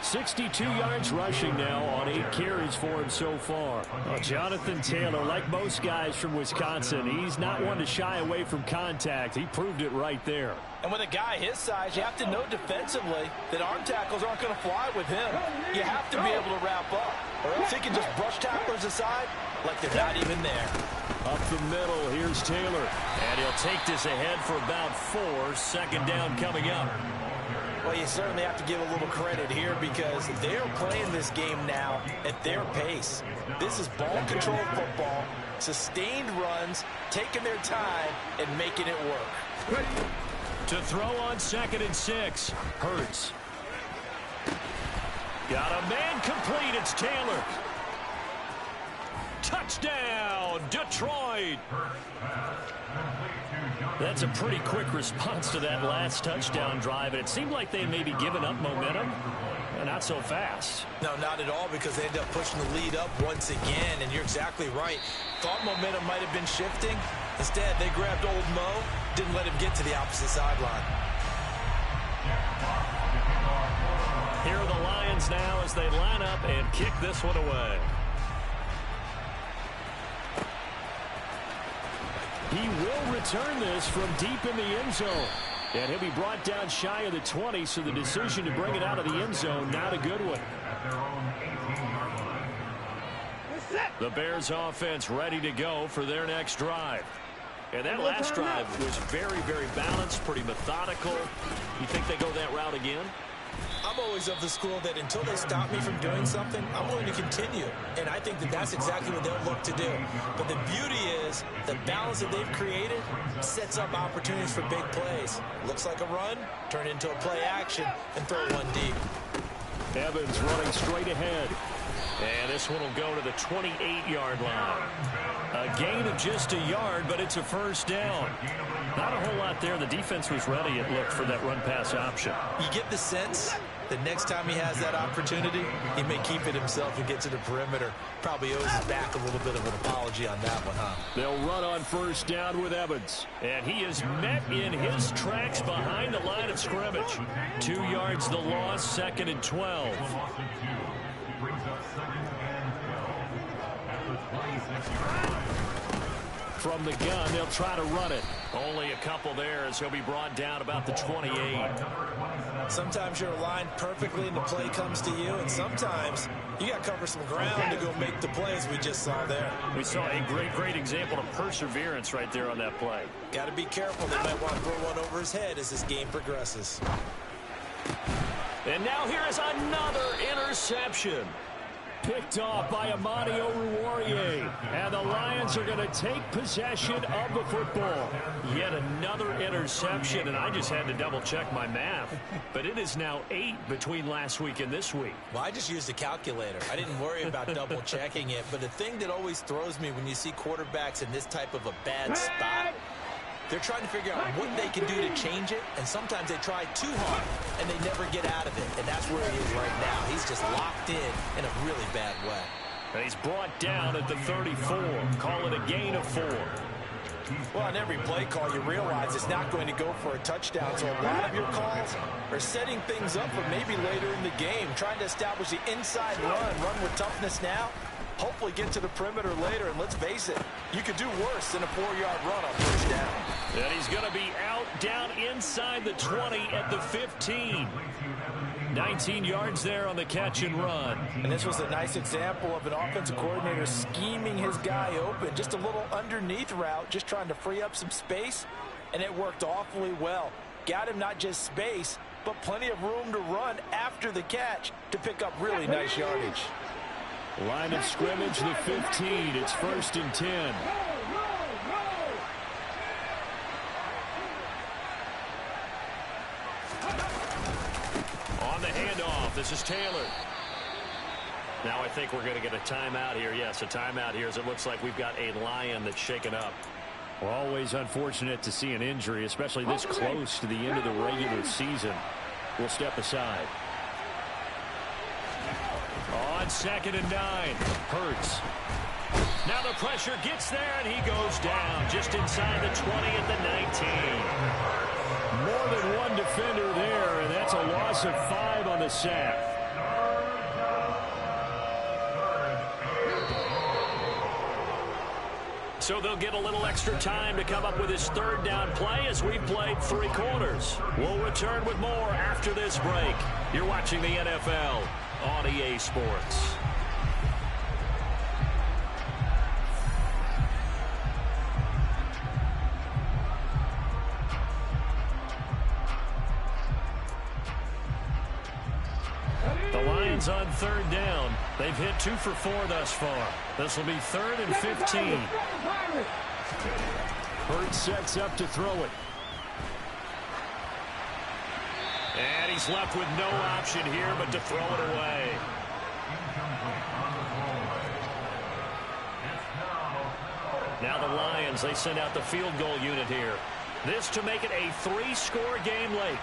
.62 yards rushing now on 8 carries for him so far. Well, Jonathan Taylor, like most guys from Wisconsin, he's not one to shy away from contact. He proved it right there.
And with a guy his size, you have to know defensively that arm tackles aren't going to fly with him. You have to be able to wrap up, or else he can just brush tacklers aside like they're not even there.
Up the middle, here's Taylor. And he'll take this ahead for about 4. 2nd down coming up.
Well, you certainly have to give a little credit here because they're playing this game now at their pace. This is ball control football, sustained runs, taking their time, and making it work.
To throw on 2nd and 6. Hurts. Got a man complete. It's Taylor. Touchdown, Detroit. That's a pretty quick response to that last touchdown drive. And it seemed like they had maybe given up momentum. Not so fast.
No, not at all, because they end up pushing the lead up once again. And you're exactly right. Thought momentum might have been shifting. Instead, they grabbed old Mo, didn't let him get to the opposite sideline.
Here are the Lions now as they line up and kick this one away. He will return this from deep in the end zone. And he'll be brought down shy of the 20, so the decision to bring it out of the end zone, not a good one. The Bears offense ready to go for their next drive. And that last drive was very, very balanced, pretty methodical. You think they go that route again?
I'm always of the school that until they stop me from doing something, I'm willing to continue. And I think that that's exactly what they'll look to do. But the beauty is the balance that they've created sets up opportunities for big plays. Looks like a run, turn into a play action, and throw one deep.
Evans running straight ahead. And this one will go to the 28-yard line. A gain of just a yard, but it's a first down. Not a whole lot there. The defense was ready, it looked, for that run-pass option.
You get the sense that next time he has that opportunity, he may keep it himself and get to the perimeter. Probably owes his back a little bit of an apology on that one, huh?
They'll run on first down with Evans. And he is met in his tracks behind the line of scrimmage. 2 yards the loss, 2nd and 12. From the gun, they'll try to run it. Only a couple there as he'll be brought down about the 28.
Sometimes you're aligned perfectly and the play comes to you, and sometimes you got to cover some ground to go make the plays we just saw there.
We saw a great example of perseverance right there on that play.
Got to be careful. They might want to throw one over his head as this game progresses.
And now here is another interception. Picked off by Amani Oruwariye. And the Lions are going to take possession of the football. Yet another interception, and I just had to double-check my math. But it is now 8 between last week and this week.
Well, I just used a calculator. I didn't worry about double-checking it. But the thing that always throws me when you see quarterbacks in this type of a bad spot, they're trying to figure out what they can do to change it, and sometimes they try too hard, and they never get out of it, and that's where he is right now. He's just locked in a really bad way.
And he's brought down at the 34. Call it a gain of 4.
Well, on every play call, you realize it's not going to go for a touchdown, so a lot of your calls are setting things up for maybe later in the game, trying to establish the inside run with toughness now. Hopefully get to the perimeter later, and let's face it, you could do worse than a 4-yard run on first down.
And he's going to be out down inside the 20 at the 15. 19 yards there on the catch and run.
And this was a nice example of an offensive coordinator scheming his guy open. Just a little underneath route, just trying to free up some space. and it worked awfully well. Got him not just space, but plenty of room to run after the catch to pick up really nice yardage.
Line of scrimmage, the 15. It's 1st and 10. On the handoff, this is Taylor. Now I think we're going to get a timeout here. Yes, a timeout here as it looks like we've got a Lion that's shaken up. Well, always unfortunate to see an injury, especially this close to the end of the regular season. We'll step aside. On 2nd and 9, Hurts. Now the pressure gets there, and he goes down just inside the 20 at the 19. More than one defender there, and that's a loss of 5 on the sack. So they'll get a little extra time to come up with his 3rd down play as we've played 3 quarters. We'll return with more after this break. You're watching the NFL on EA Sports. The Lions on 3rd down. They've hit 2 for 4 thus far. This will be 3rd and 15. Hurts sets up to throw it. And he's left with no option here but to throw it away. Now the Lions, they send out the field goal unit here. This to make it a 3-score game late.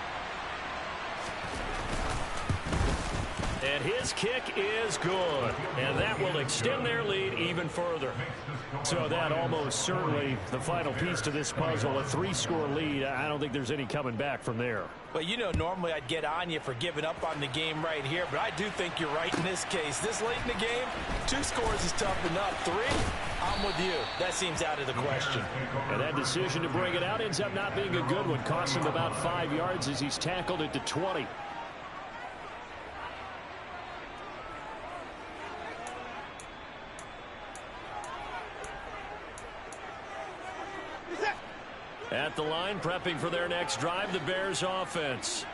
And his kick is good. And that will extend their lead even further. So that almost certainly the final piece to this puzzle, a 3-score lead. I don't think there's any coming back from there.
But, you know, normally I'd get on you for giving up on the game right here, but I do think you're right in this case. This late in the game, 2 scores is tough enough. 3, I'm with you. That seems out of the question.
And that decision to bring it out ends up not being a good one. Cost him about 5 yards as he's tackled it to 20. At the line, prepping for their next drive, the Bears offense.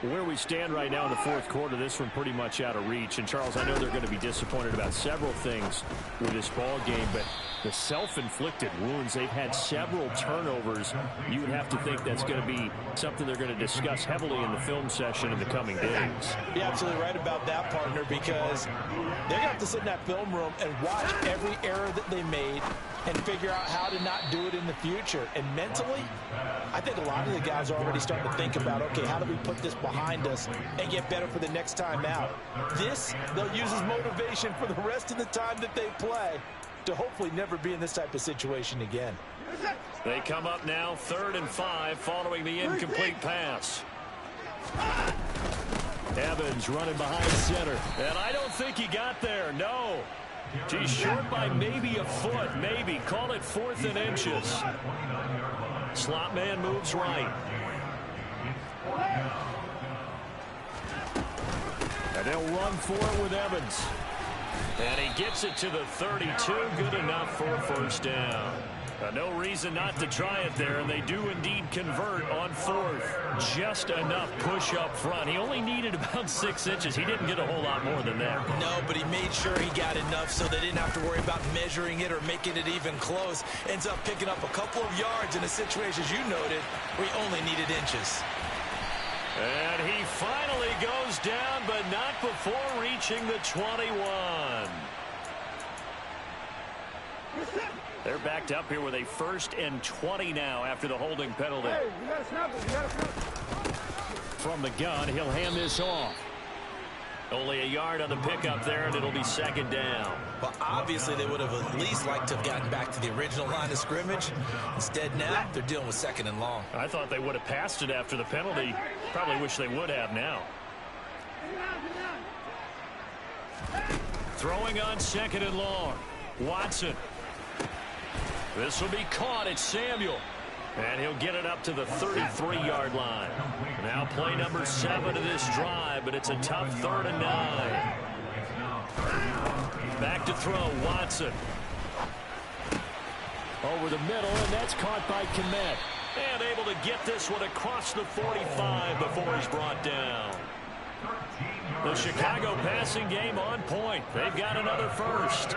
Where we stand right now in the 4th quarter, this one pretty much out of reach. And, Charles, I know they're going to be disappointed about several things with this ball game, but the self-inflicted wounds, they've had several turnovers. You would have to think that's going to be something they're going to discuss heavily in the film session in the coming days.
You're absolutely right about that, partner, because they're going to have to sit in that film room and watch every error that they made and figure out how to not do it in the future. And mentally, I think a lot of the guys are already starting to think about, okay, how do we put this behind us and get better for the next time out? This, they'll use as motivation for the rest of the time that they play to hopefully never be in this type of situation again.
They come up now 3rd and 5 following the incomplete pass. Evans running behind center. And I don't think he got there, no. He's short by maybe a foot, maybe. Call it 4th and inches. Slot man moves right. And they'll run for it with Evans. And he gets it to the 32. Good enough for a 1st down. No reason not to try it there, and they do indeed convert on 4th. Just enough push up front. He only needed about 6 inches. He didn't get a whole lot more than that.
No, but he made sure he got enough so they didn't have to worry about measuring it or making it even close. Ends up picking up a couple of yards in a situation, as you noted, where he only needed inches.
And he finally goes down, but not before reaching the 21. They're backed up here with a 1st and 20 now after the holding penalty.
Hey, you gotta snap it. You gotta snap it.
From the gun, he'll hand this off. Only a yard on the pickup there, and it'll be 2nd down.
Well, obviously, they would have at least liked to have gotten back to the original line of scrimmage. Instead, now, they're dealing with 2nd and long.
I thought they would have passed it after the penalty. Probably wish they would have now. Throwing on 2nd and long. Watson. This will be caught. It's Samuel. And he'll get it up to the 33-yard line. Now play number 7 of this drive, but it's a tough 3rd and 9. Back to throw, Watson. Over the middle, and that's caught by Kmet. And able to get this one across the 45 before he's brought down. The Chicago passing game on point. They've got another first.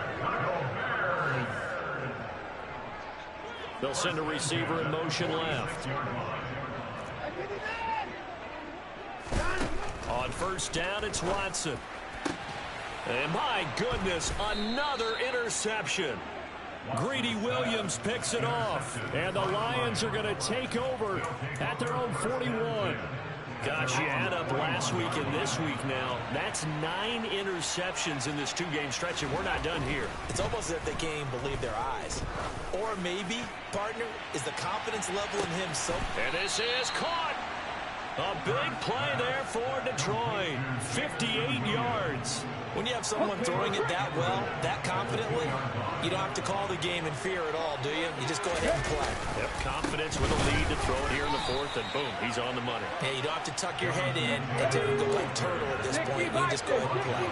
They'll send a receiver in motion left. On first down, it's Watson. And my goodness, another interception. Greedy Williams picks it off. And the Lions are going to take over at their own 41. Gosh, you add up last week and this week now. That's 9 interceptions in this 2-game stretch, and we're not done here.
It's almost as if they can't even believe their eyes. Or maybe, partner, is the confidence level in him so...
And this is caught. A big play there for Detroit. 58 yards.
When you have someone throwing it that well, that confidently, you don't have to call the game in fear at all, do you? You just go ahead and play.
Yep, confidence with a lead to throw it here in the 4th, and boom, he's on the money.
Yeah, you don't have to tuck your head in and take go like turtle at this point. You just go ahead and play.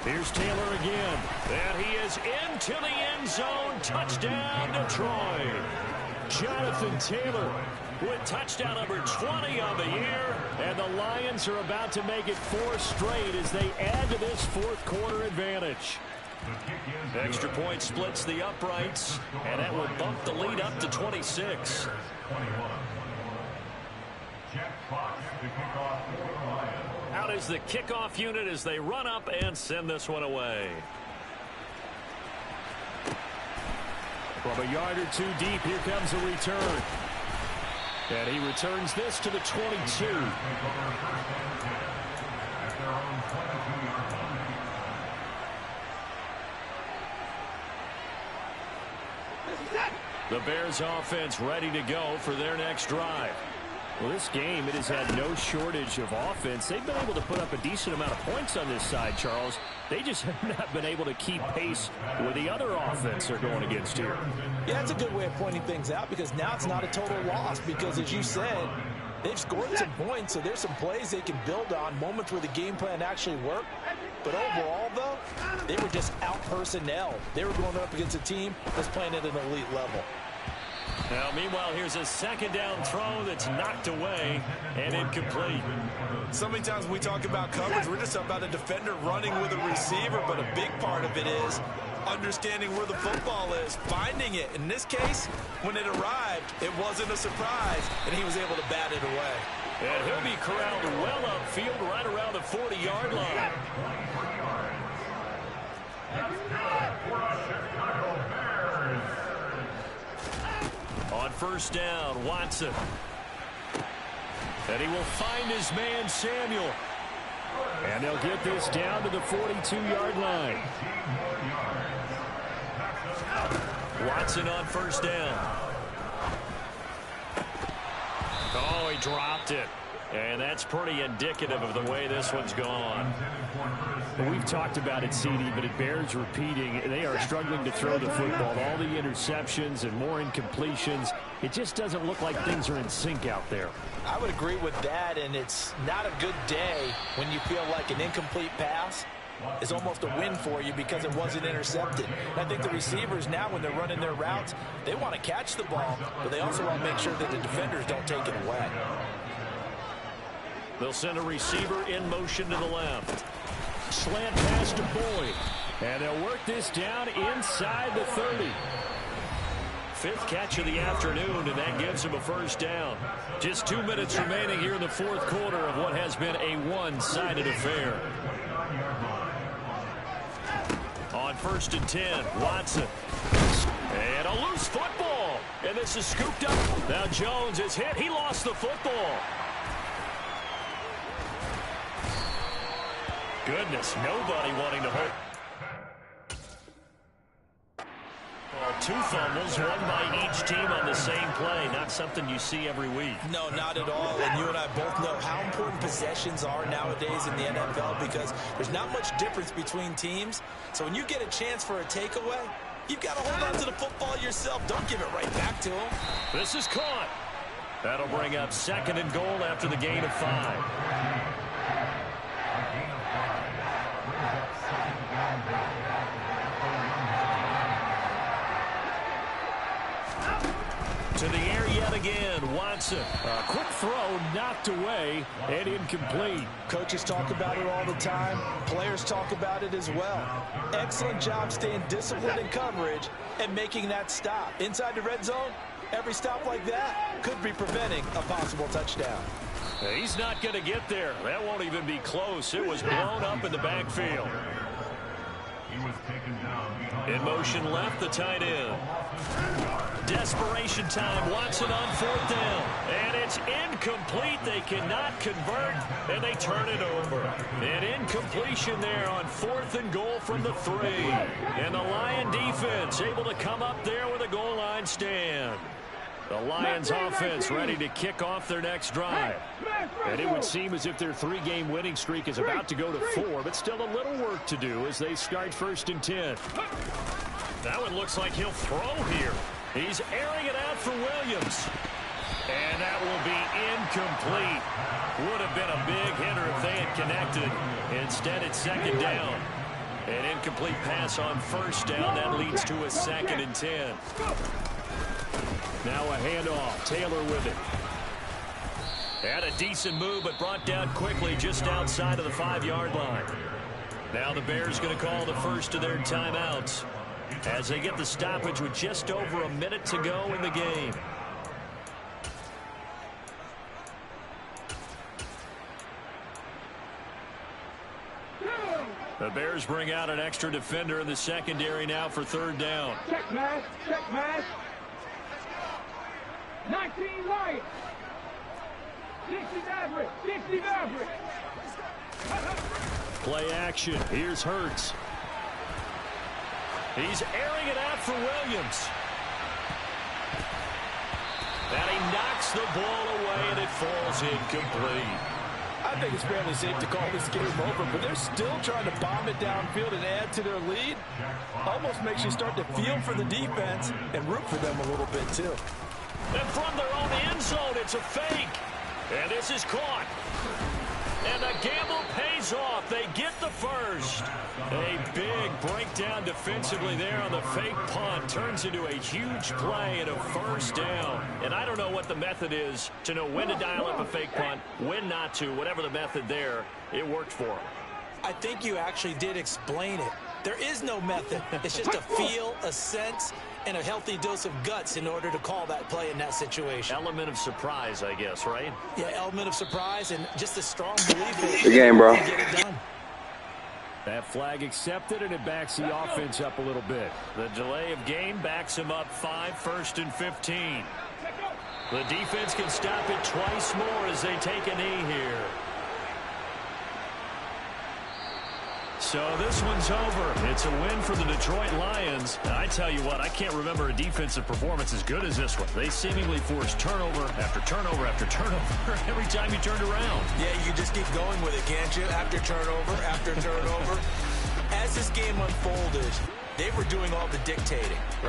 Here's Taylor again. And he is into the end zone. Touchdown, Detroit. Jonathan Taylor with touchdown number 20 on the year. And the Lions are about to make it 4 straight as they add to this 4th quarter advantage. Extra point splits the uprights, and that will bump the lead up to 26. Out is the kickoff unit as they run up and send this one away. From a yard or 2 deep, here comes a return. And he returns this to the 22. The Bears offense ready to go for their next drive. Well, this game, it has had no shortage of offense. They've been able to put up a decent amount of points on this side, Charles. They just have not been able to keep pace with the other offense they're going against here.
Yeah, that's a good way of pointing things out because now it's not a total loss because, as you said, they've scored some points, so there's some plays they can build on, moments where the game plan actually worked. But overall, though, they were just out personnel. They were going up against a team that's playing at an elite level.
Now, meanwhile, here's a 2nd down throw that's knocked away and incomplete.
So many times we talk about coverage, we're just about a defender running with a receiver, but a big part of it is understanding where the football is, finding it. In this case, when it arrived, it wasn't a surprise, and he was able to bat it away.
And he'll be corralled well upfield right around the 40-yard line. On first down, Watson. And he will find his man, Samuel. And they'll get this down to the 42-yard line. Watson on first down. Oh, he dropped it. And that's pretty indicative of the way this one's gone. Well, we've talked about it, CD, but it bears repeating. They are struggling to throw the football. All the interceptions and more incompletions. It just doesn't look like things are in sync out there.
I would agree with that, and it's not a good day when you feel like an incomplete pass is almost a win for you because it wasn't intercepted. And I think the receivers now, when they're running their routes, they want to catch the ball, but they also want to make sure that the defenders don't take it away.
They'll send a receiver in motion to the left. Slant pass to Boyd. And they'll work this down inside the 30. 5th catch of the afternoon, and that gives him a first down. Just 2 minutes remaining here in the 4th quarter of what has been a one-sided affair. On 1st and 10, Watson. And a loose football. And this is scooped up. Now Jones is hit. He lost the football. Goodness, nobody wanting to hold. Well, 2 fumbles, one by each team on the same play. Not something you see every week.
No, not at all. And you and I both know how important possessions are nowadays in the NFL because there's not much difference between teams. So when you get a chance for a takeaway, you've got to hold on to the football yourself. Don't give it right back to him.
This is caught. That'll bring up 2nd and goal after the gain of 5. To the air yet again, Watson.
A quick throw knocked away and incomplete. Coaches talk about it all the time. Players talk about it as well. Excellent job staying disciplined in coverage and making that stop. Inside the red zone, every stop like that could be preventing a possible touchdown.
He's not going to get there. That won't even be close. It was blown up in the backfield.
He was taken down behind.
In motion left, the tight end. Desperation time. Watson on 4th down. And it's incomplete. They cannot convert, and they turn it over. An incompletion there on 4th and goal from the 3. And the Lion defense able to come up there with a goal line stand. The Lions offense ready to kick off their next drive.
And it would seem as if their 3-game winning streak is about to go to 4, but still a little work to do as they start 1st and 10.
That one looks like he'll throw here. He's airing it out for Williams. And that will be incomplete. Would have been a big hitter if they had connected. Instead, it's 2nd down. An incomplete pass on 1st down. That leads to a 2nd and 10.
Now a handoff. Taylor with it.
Had a decent move, but brought down quickly just outside of the 5-yard line. Now the Bears going to call the first of their timeouts as they get the stoppage with just over a minute to go in the game. The Bears bring out an extra defender in the secondary now for 3rd down.
Check mass, check mass. 19 Lions. 60 Maverick, 60 Maverick.
Play action. Here's Hurts.
He's airing it out for Williams. And he knocks the ball away, and it falls incomplete.
I think it's fairly safe to call this game over, but they're still trying to bomb it downfield and add to their lead. Almost makes you start to feel for the defense and root for them a little bit, too.
And from their own end zone, it's a fake. And this is caught. And the gamble pays off. They get the first. A big breakdown defensively there on the fake punt. Turns into a huge play and a 1st down. And I don't know what the method is to know when to dial up a fake punt, when not to. Whatever the method there, it worked for them.
I think you actually did explain it. There is no method. It's just a feel, a sense, and a healthy dose of guts in order to call that play in that situation.
Element of surprise, I guess, right?
Yeah, element of surprise and just a strong belief in
Good game, bro.
get it done.
That flag accepted, and it backs the offense up a little bit.
The delay of game backs him up 5, 1st and 15. The defense can stop it twice more as they take a knee here. So this one's over. It's a win for the Detroit Lions. And I tell you what, I can't remember a defensive performance as good as this one. They seemingly forced turnover after turnover after turnover every time you turned around.
Yeah, you just keep going with it, can't you? After turnover. As this game unfolded, they were doing all the dictating, right?